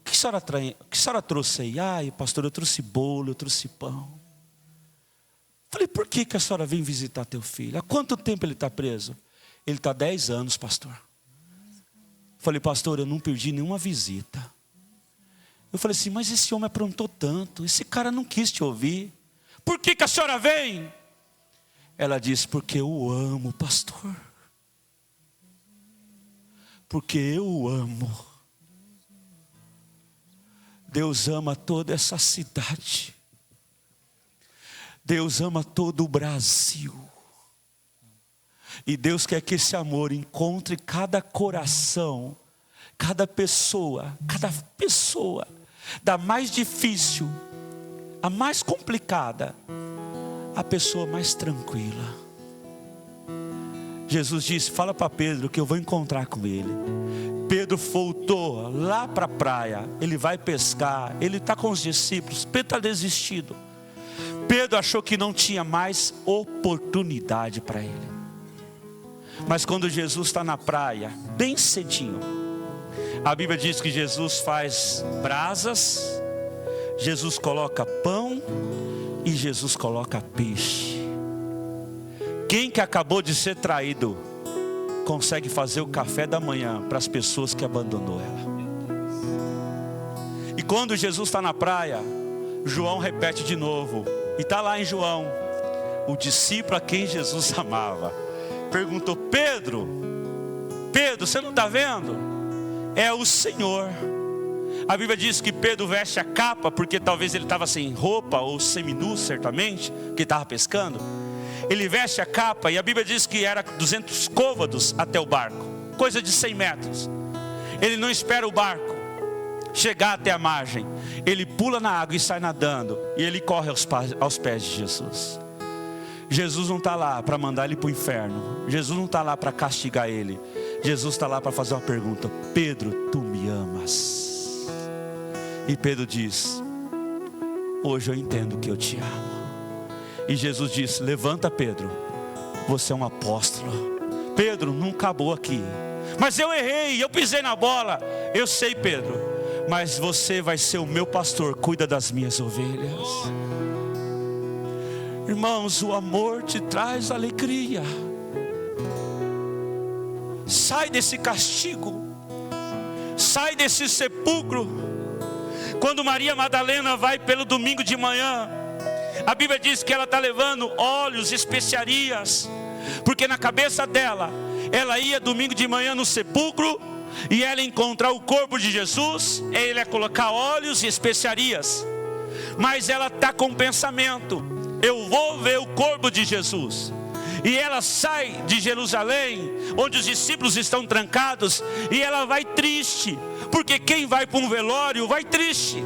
O que a senhora trouxe aí? Ai, pastor, eu trouxe bolo, eu trouxe pão. Falei: por que a senhora vem visitar teu filho? Há quanto tempo ele está preso? Ele está 10 anos, pastor. Falei: pastor, eu não perdi nenhuma visita. Eu falei assim: mas esse homem aprontou tanto, esse cara não quis te ouvir. Por que a senhora vem? Ela disse: porque eu o amo, pastor. Porque eu o amo. Deus ama toda essa cidade. Deus ama todo o Brasil. E Deus quer que esse amor encontre cada coração, cada pessoa, da mais difícil, a mais complicada, a pessoa mais tranquila. Jesus disse: fala para Pedro que eu vou encontrar com ele. Pedro voltou lá para a praia, ele vai pescar, ele está com os discípulos. Pedro está desistido. Pedro achou que não tinha mais oportunidade para ele. Mas quando Jesus está na praia, bem cedinho, a Bíblia diz que Jesus faz brasas, Jesus coloca pão e Jesus coloca peixe. Quem que acabou de ser traído consegue fazer o café da manhã para as pessoas que abandonou ela? E quando Jesus está na praia, João repete de novo. E está lá em João, o discípulo a quem Jesus amava perguntou: Pedro, você não está vendo? É o Senhor. A Bíblia diz que Pedro veste a capa, porque talvez ele estava sem roupa, ou seminu certamente, porque estava pescando. Ele veste a capa, e a Bíblia diz que era 200 côvados até o barco, coisa de 100 metros. Ele não espera o barco chegar até a margem, ele pula na água e sai nadando, e ele corre aos pés de Jesus. Jesus não está lá para mandar ele para o inferno. Jesus não está lá para castigar ele. Jesus está lá para fazer uma pergunta: Pedro, tu me amas? E Pedro diz: hoje eu entendo que eu te amo. E Jesus disse: levanta, Pedro, você é um apóstolo. Pedro, não acabou aqui. Mas eu errei, eu pisei na bola. Eu sei, Pedro, mas você vai ser o meu pastor, cuida das minhas ovelhas. Irmãos, o amor te traz alegria. Sai desse castigo, sai desse sepulcro. Quando Maria Madalena vai pelo domingo de manhã, a Bíblia diz que ela está levando óleos, especiarias, Porque na cabeça dela, ela ia domingo de manhã no sepulcro, e ela ia encontrar o corpo de Jesus, ele ia colocar óleos e especiarias. Mas ela está com o pensamento: eu vou ver o corpo de Jesus. E ela sai de Jerusalém, onde os discípulos estão trancados, e ela vai triste, porque quem vai para um velório vai triste.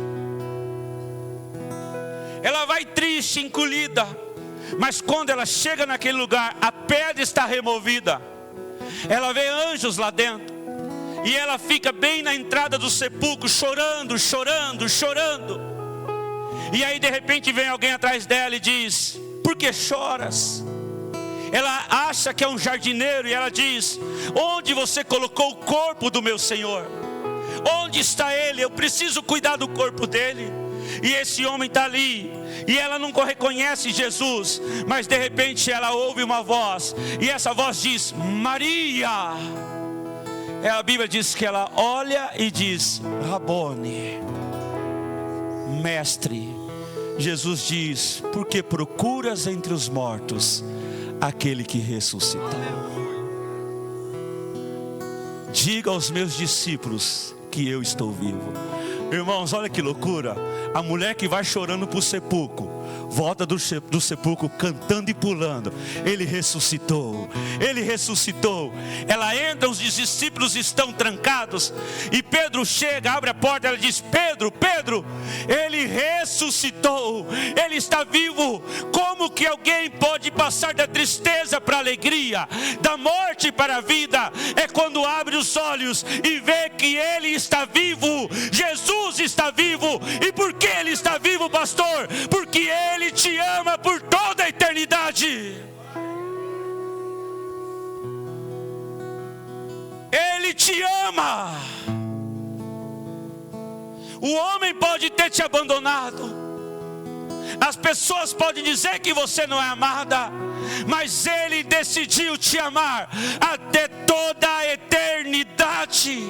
Ela vai triste, encolhida. Mas quando ela chega naquele lugar, a pedra está removida. Ela vê anjos lá dentro. E ela fica bem na entrada do sepulcro, chorando, chorando, chorando. E aí de repente vem alguém atrás dela e diz: por que choras? Ela acha que é um jardineiro, e ela diz: onde você colocou o corpo do meu Senhor? Onde está ele? Eu preciso cuidar do corpo dele. E esse homem está ali, e ela não reconhece Jesus, mas de repente ela ouve uma voz, e essa voz diz: Maria. A Bíblia diz que ela olha e diz: Rabone, mestre. Jesus diz: por que procuras entre os mortos aquele que ressuscitou? Diga aos meus discípulos que eu estou vivo. Irmãos, olha que loucura. A mulher que vai chorando para o sepulcro, volta do sepulcro cantando e pulando: ele ressuscitou, ele ressuscitou. Ela entra, os discípulos estão trancados, e Pedro chega, abre a porta, ela diz: Pedro, Pedro, ele ressuscitou, ele está vivo. Como que alguém pode passar da tristeza para a alegria, da morte para a vida? É quando abre os olhos e vê que ele está vivo. Jesus está vivo. E por que ele está vivo, pastor? Porque ele te ama por toda a eternidade. Ele te ama. O homem pode ter te abandonado, as pessoas podem dizer que você não é amada, mas ele decidiu te amar até toda a eternidade.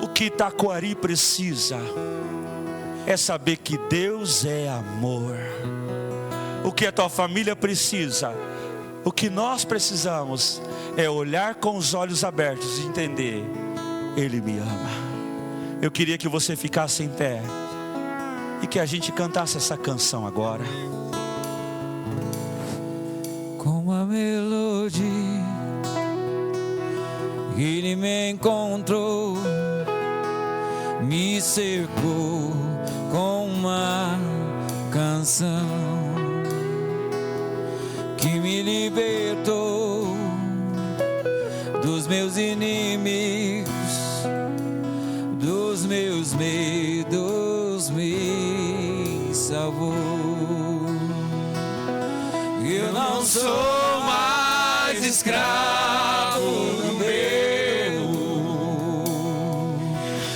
O que Taquari precisa é saber que Deus é amor. O que a tua família precisa, o que nós precisamos, é olhar com os olhos abertos e entender: ele me ama. Eu queria que você ficasse em pé e que a gente cantasse essa canção agora. Com a melodia, ele me encontrou, me cercou com uma canção que me libertou dos meus inimigos, dos meus medos, me salvou. Eu não sou mais escravo do medo,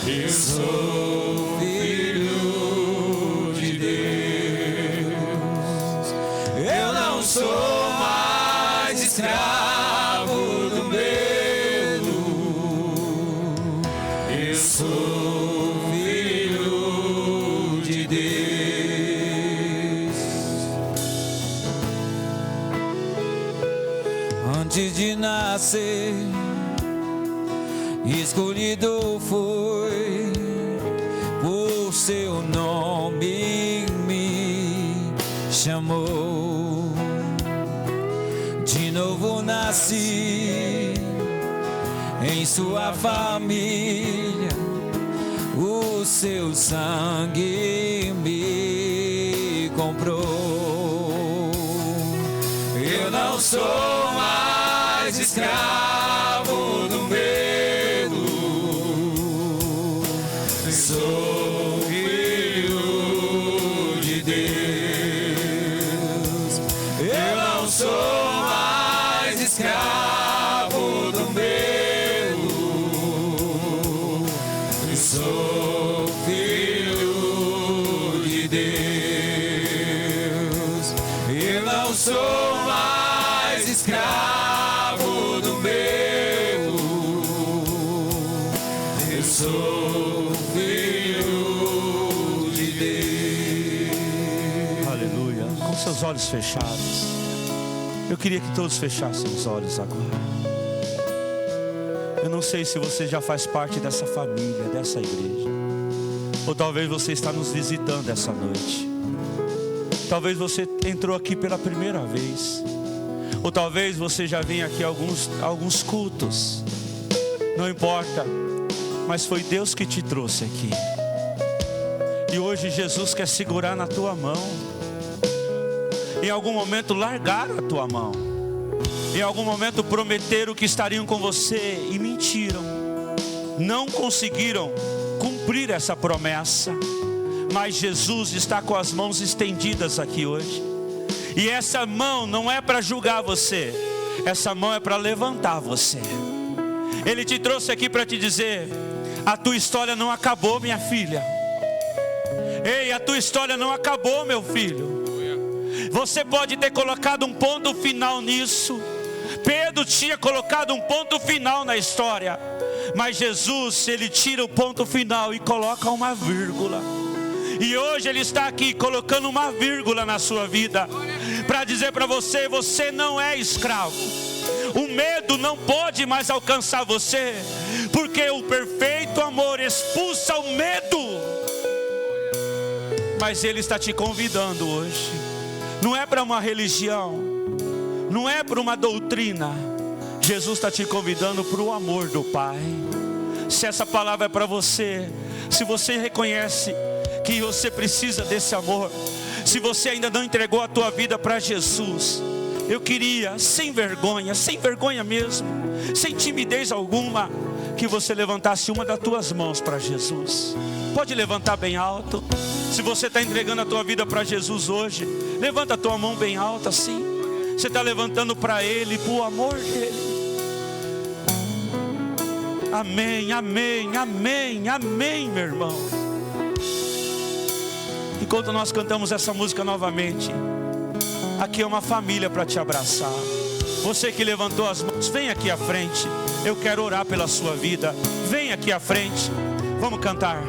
eu sou filho de Deus. Eu não sou mais escravo do medo, eu sou filho de Deus. Antes de nascer, escolhido foi, por seu nome me chamou. De novo nasci em sua família, o seu sangue me comprou. Eu não sou mais escravo do medo, sou filho de Deus. Eu não sou mais escravo do medo, sou filho de Deus. Eu não sou mais escravo do medo, eu sou filho de Deus. Aleluia. Com seus olhos fechados, Eu queria que todos fechassem os olhos agora. Eu não sei se você já faz parte dessa família, dessa igreja, ou talvez você está nos visitando essa noite. Talvez você entrou aqui pela primeira vez, ou talvez você já venha aqui alguns cultos. Não importa, mas foi Deus que te trouxe aqui. E hoje Jesus quer segurar na tua mão. Em algum momento largaram a tua mão. Em algum momento prometeram que estariam com você e mentiram. Não conseguiram cumprir essa promessa. Mas Jesus está com as mãos estendidas aqui hoje. E essa mão não é para julgar você. Essa mão é para levantar você. Ele te trouxe aqui para te dizer: a tua história não acabou, minha filha. Ei, a tua história não acabou, meu filho. Você pode ter colocado um ponto final nisso. Pedro tinha colocado um ponto final na história. Mas Jesus, Ele tira o ponto final e coloca uma vírgula. E hoje Ele está aqui colocando uma vírgula na sua vida, para dizer para você: você não é escravo. O medo não pode mais alcançar você, porque o perfeito amor expulsa o medo. Mas Ele está te convidando hoje. Não é para uma religião, não é para uma doutrina. Jesus está te convidando para o amor do Pai. Se essa palavra é para você, se você reconhece que você precisa desse amor, se você ainda não entregou a tua vida para Jesus, eu queria, sem vergonha mesmo, sem timidez alguma, que você levantasse uma das tuas mãos para Jesus. Pode levantar bem alto. Se você está entregando a tua vida para Jesus hoje, levanta a tua mão bem alta assim. Você está levantando para Ele, para o amor dEle. Amém, amém, amém, amém, meu irmão. Enquanto nós cantamos essa música novamente, aqui é uma família para te abraçar. Você que levantou as mãos, vem aqui à frente. Eu quero orar pela sua vida. Vem aqui à frente. Vamos cantar.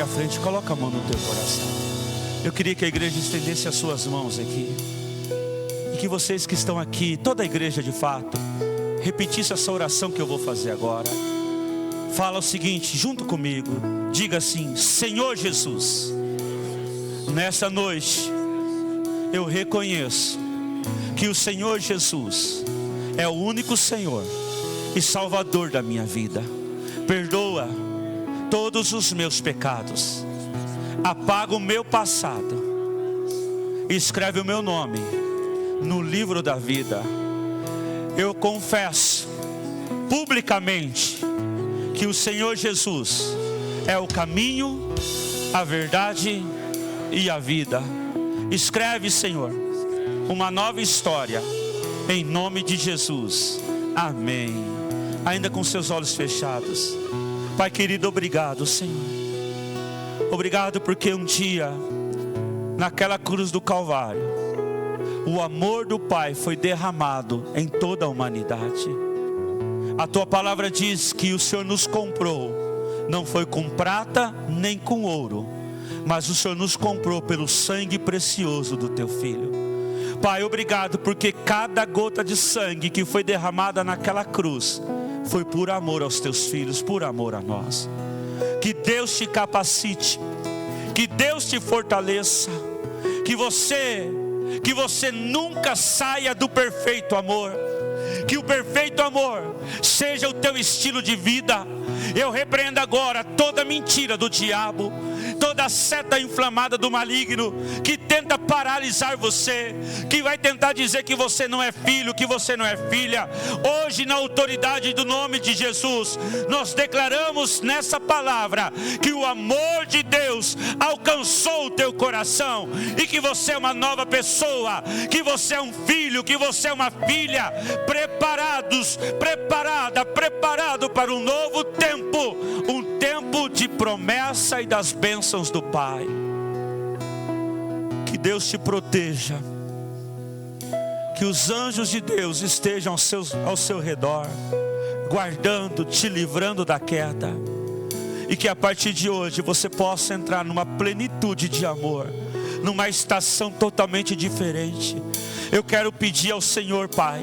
À frente, coloca a mão no teu coração. Eu queria que a igreja estendesse as suas mãos aqui, e que vocês que estão aqui, toda a igreja de fato, repetisse essa oração que eu vou fazer agora. Fala o seguinte, junto comigo, diga assim: Senhor Jesus, nessa noite eu reconheço que o Senhor Jesus é o único Senhor e Salvador da minha vida. Perdoa todos os meus pecados, apaga o meu passado, escreve o meu nome no livro da vida. Eu confesso publicamente que o Senhor Jesus é o caminho, a verdade e a vida. Escreve, Senhor, uma nova história, em nome de Jesus, amém. Ainda com seus olhos fechados. Pai querido, obrigado, Senhor. Obrigado porque um dia naquela cruz do Calvário, o amor do Pai foi derramado em toda a humanidade. A tua palavra diz que o Senhor nos comprou, não foi com prata nem com ouro, mas o Senhor nos comprou pelo sangue precioso do teu Filho. Pai, obrigado, porque cada gota de sangue que foi derramada naquela cruz foi por amor aos teus filhos, por amor a nós. Que Deus te capacite, que Deus te fortaleça, que você nunca saia do perfeito amor, que o perfeito amor seja o teu estilo de vida. Eu repreendo agora toda mentira do diabo, toda seta inflamada do maligno, que tenta paralisar você, que vai tentar dizer que você não é filho, que você não é filha. Hoje, na autoridade do nome de Jesus, nós declaramos nessa palavra, que o amor de Deus alcançou o teu coração, e que você é uma nova pessoa, que você é um filho, que você é uma filha, preparado para um novo tempo, um tempo de promessa e das bênçãos do Pai. Que Deus te proteja, que os anjos de Deus estejam ao seu redor, guardando, te livrando da queda, e que a partir de hoje você possa entrar numa plenitude de amor, numa estação totalmente diferente. Eu quero pedir ao Senhor, Pai,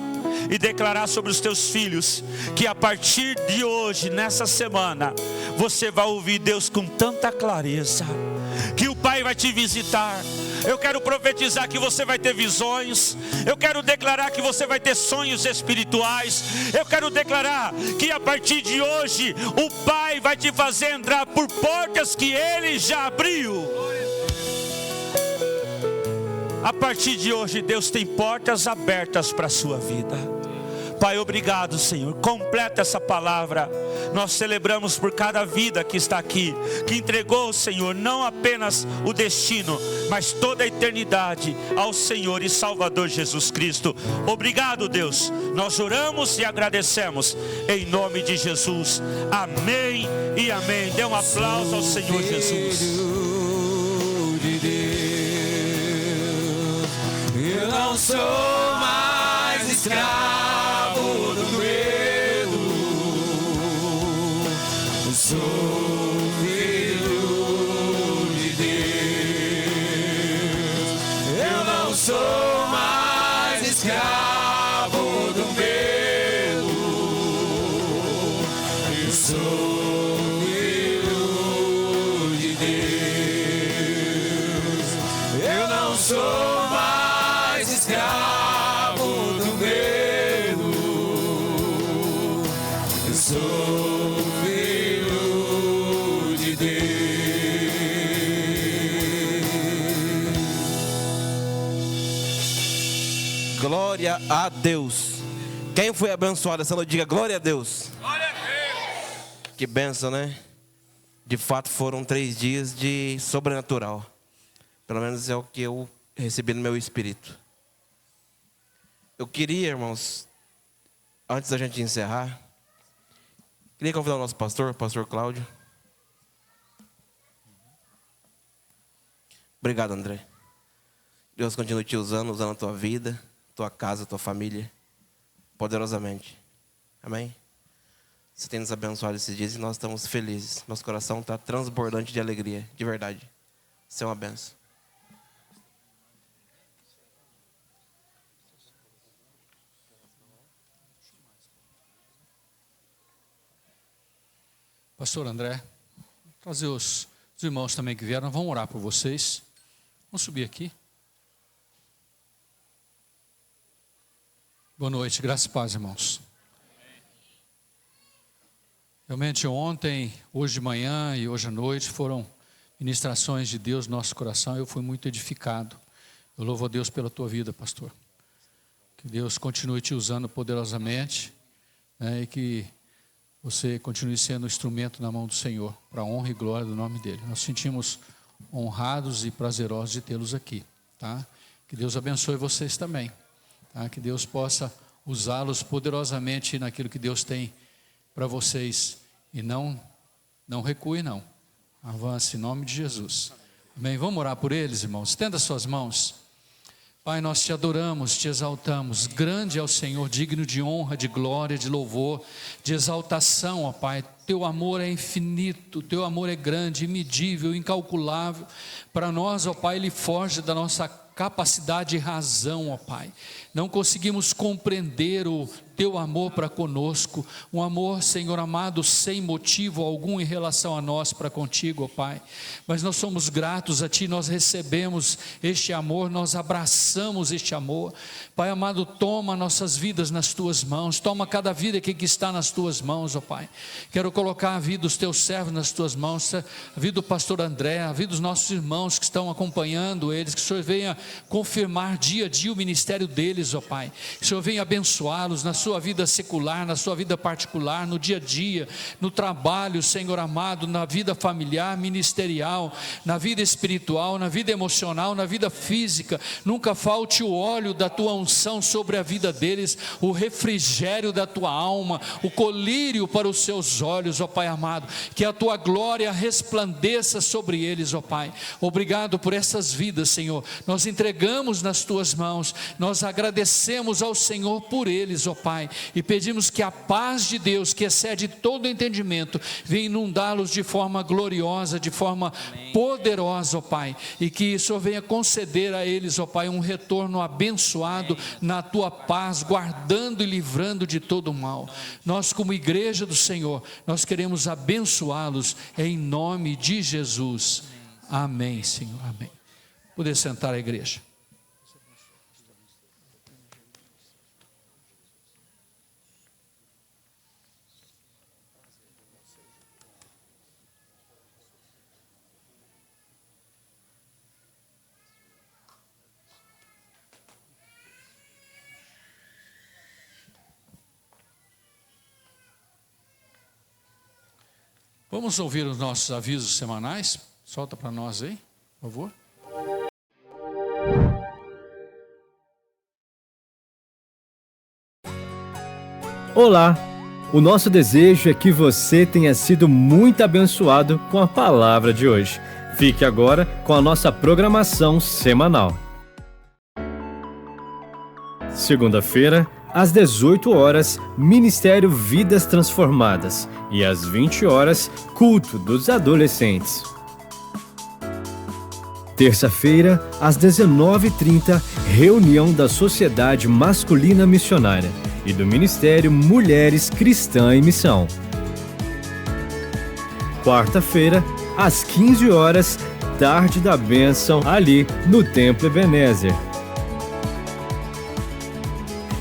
e declarar sobre os teus filhos, que a partir de hoje, nessa semana, você vai ouvir Deus com tanta clareza, que o Pai vai te visitar. Eu quero profetizar que você vai ter visões. Eu quero declarar que você vai ter sonhos espirituais. Eu quero declarar que a partir de hoje, o Pai vai te fazer entrar por portas que Ele já abriu. A partir de hoje, Deus tem portas abertas para a sua vida. Pai, obrigado, Senhor. Completa essa palavra. Nós celebramos por cada vida que está aqui, que entregou, Senhor, não apenas o destino, mas toda a eternidade ao Senhor e Salvador Jesus Cristo. Obrigado, Deus. Nós oramos e agradecemos em nome de Jesus. Amém e amém. Dê um aplauso ao Senhor Jesus. Eu não sou mais escravo do medo, eu sou filho de Deus. Eu não sou mais escravo do medo, eu sou filho de Deus. Eu não sou escravo do medo, eu sou filho de Deus. Glória a Deus. Quem foi abençoado essa noite, diga glória a Deus. Glória a Deus. Que bênção, né? De fato foram 3 dias de sobrenatural. Pelo menos é o que eu recebi no meu espírito. Eu queria, irmãos, antes da gente encerrar, queria convidar o nosso pastor, o pastor Cláudio. Obrigado, André. Deus continue te usando a tua vida, tua casa, tua família, poderosamente. Amém? Você tem nos abençoado esses dias e nós estamos felizes. Nosso coração está transbordante de alegria, de verdade. Isso é uma benção. Pastor André, trazer os irmãos também que vieram, vamos orar por vocês. Vamos subir aqui. Boa noite, graças e paz, irmãos. Realmente ontem, hoje de manhã e hoje à noite foram ministrações de Deus no nosso coração. Eu fui muito edificado. Eu louvo a Deus pela tua vida, pastor. Que Deus continue te usando poderosamente, né, e que você continue sendo instrumento na mão do Senhor, para a honra e glória do nome dEle. Nós sentimos honrados e prazerosos de tê-los aqui, tá? Que Deus abençoe vocês também, tá? Que Deus possa usá-los poderosamente naquilo que Deus tem para vocês. E não recue, não. Avance em nome de Jesus. Amém? Vamos orar por eles, irmãos. Estenda suas mãos. Pai, nós te adoramos, te exaltamos. Grande é o Senhor, digno de honra, de glória, de louvor, de exaltação, ó Pai. Teu amor é infinito, teu amor é grande, imedível, incalculável. Para nós, ó Pai, ele foge da nossa capacidade e razão, ó Pai. Não conseguimos compreender o teu amor para conosco, um amor, Senhor amado, sem motivo algum em relação a nós para contigo, ó Pai. Mas nós somos gratos a Ti, nós recebemos este amor, nós abraçamos este amor. Pai amado, toma nossas vidas nas Tuas mãos, toma cada vida que está nas Tuas mãos, ó Pai. Quero colocar a vida dos Teus servos nas Tuas mãos, a vida do pastor André, a vida dos nossos irmãos que estão acompanhando eles, que o Senhor venha confirmar dia a dia o ministério deles, ó Pai. Que o Senhor venha abençoá-los na sua vida secular, na sua vida particular, no dia a dia, no trabalho, Senhor amado, na vida familiar, ministerial, na vida espiritual, na vida emocional, na vida física. Nunca falte o óleo da Tua unção sobre a vida deles, o refrigério da Tua alma, o colírio para os seus olhos, ó Pai amado. Que a Tua glória resplandeça sobre eles, ó Pai. Obrigado por essas vidas, Senhor. Nós entregamos nas Tuas mãos, nós agradecemos ao Senhor por eles, ó Pai, e pedimos que a paz de Deus, que excede todo entendimento, venha inundá-los de forma gloriosa, de forma poderosa, ó Pai, e que o Senhor venha conceder a eles, ó Pai, um retorno abençoado na Tua paz, guardando e livrando de todo o mal. Nós, como igreja do Senhor, nós queremos abençoá-los em nome de Jesus. Amém, Senhor, amém. Poder sentar a igreja. Vamos ouvir os nossos avisos semanais? Solta para nós aí, por favor. Olá! O nosso desejo é que você tenha sido muito abençoado com a palavra de hoje. Fique agora com a nossa programação semanal. Segunda-feira, às 18 horas, Ministério Vidas Transformadas. E às 20 horas, Culto dos Adolescentes. Terça-feira, às 19h30, reunião da Sociedade Masculina Missionária e do Ministério Mulheres Cristã em Missão. Quarta-feira, às 15 horas, Tarde da Bênção, ali no Templo Ebenezer.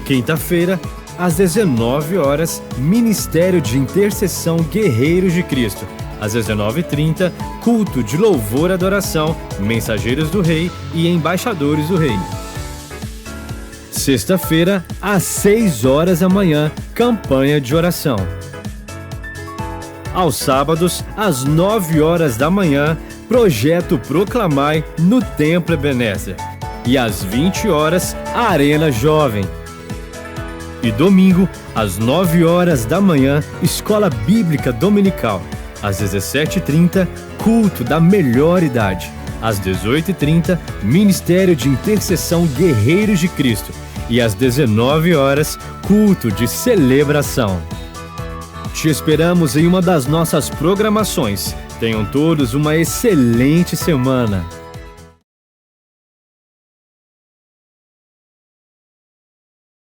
Quinta-feira, às 19 horas, Ministério de Intercessão Guerreiros de Cristo. Às 19h30, Culto de Louvor e Adoração, Mensageiros do Rei e Embaixadores do Rei. Sexta-feira, às 6 horas da manhã, Campanha de Oração. Aos sábados, às 9 horas da manhã, Projeto Proclamai no Templo Ebenezer. E às 20 horas, Arena Jovem. E domingo, às 9 horas da manhã, Escola Bíblica Dominical. Às 17h30, Culto da Melhor Idade. Às 18h30, Ministério de Intercessão Guerreiros de Cristo. E às 19 horas, Culto de Celebração. Te esperamos em uma das nossas programações. Tenham todos uma excelente semana.